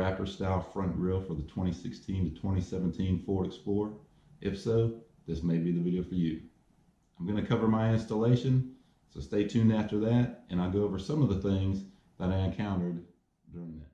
Raptor style front grille for the 2016 to 2017 Ford Explorer? If so, this may be the video for you. I'm going to cover my installation, so stay tuned after that, and I'll go over some of the things that I encountered during that.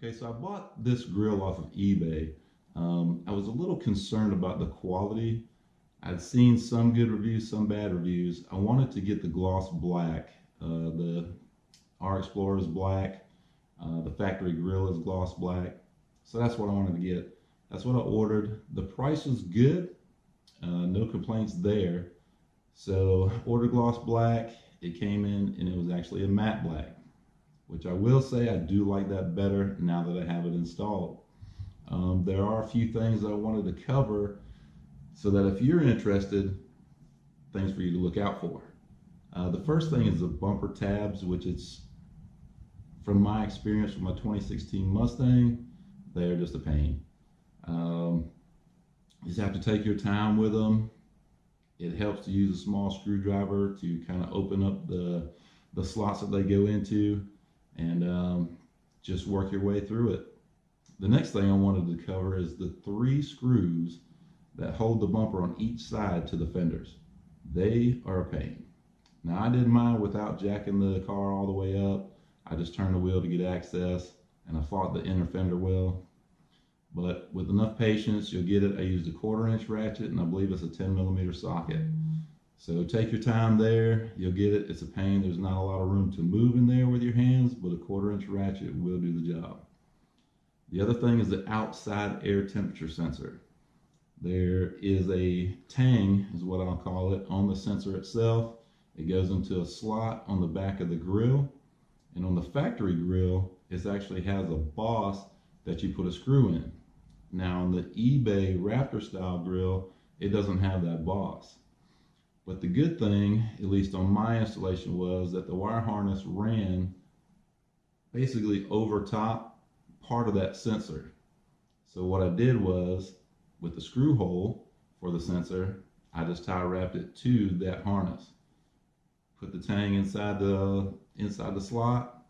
Okay, so I bought this grill off of eBay. I was a little concerned about the quality. I'd seen some good reviews, some bad reviews. I wanted to get the gloss black. Our Explorer is black. The factory grill is gloss black. So that's what I wanted to get. That's what I ordered. The price was good. No complaints there. So ordered gloss black. It came in and it was actually a matte black, which I will say I do like that better now that I have it installed. There are a few things that I wanted to cover so that if you're interested, things for you to look out for. The first thing is the bumper tabs, which it's, from my experience with my 2016 Mustang, they're just a pain. You just have to take your time with them. It helps to use a small screwdriver to kind of open up the slots that they go into and just work your way through it. The next thing I wanted to cover is the 3 screws that hold the bumper on each side to the fenders. They are a pain. Now I did mine without jacking the car all the way up. I just turned the wheel to get access and I fought the inner fender well. But with enough patience, you'll get it. I used a 1/4-inch ratchet and I believe it's a 10mm socket. So take your time there, you'll get it. It's a pain. There's not a lot of room to move in there with your hands, but a 1/4-inch ratchet will do the job. The other thing is the outside air temperature sensor. There is a tang, is what I'll call it, on the sensor itself. It goes into a slot on the back of the grill. And on the factory grill, it actually has a boss that you put a screw in. Now on the eBay Raptor style grill, it doesn't have that boss. But the good thing, at least on my installation, was that the wire harness ran basically over top part of that sensor. So what I did was, with the screw hole for the sensor, I just tie wrapped it to that harness. Put the tang inside the slot,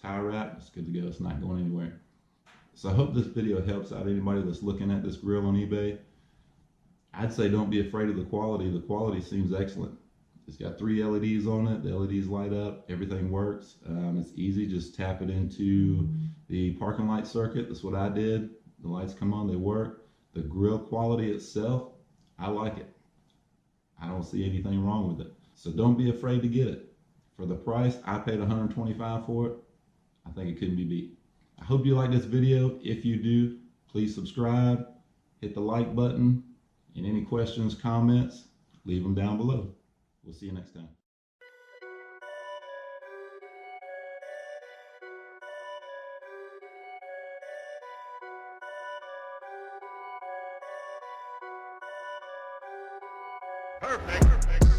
tie wrap, it's good to go, it's not going anywhere. So I hope this video helps out anybody that's looking at this grill on eBay. I'd say don't be afraid of the quality. The quality seems excellent. It's got 3 LEDs on it. The LEDs light up. Everything works. It's easy. Just tap it into the parking light circuit. That's what I did. The lights come on. They work. The grill quality itself, I like it. I don't see anything wrong with it. So don't be afraid to get it. For the price, I paid $125 for it. I think it couldn't be beat. I hope you like this video. If you do, please subscribe, hit the like button, and any questions, comments, leave them down below. We'll see you next time. Perfect.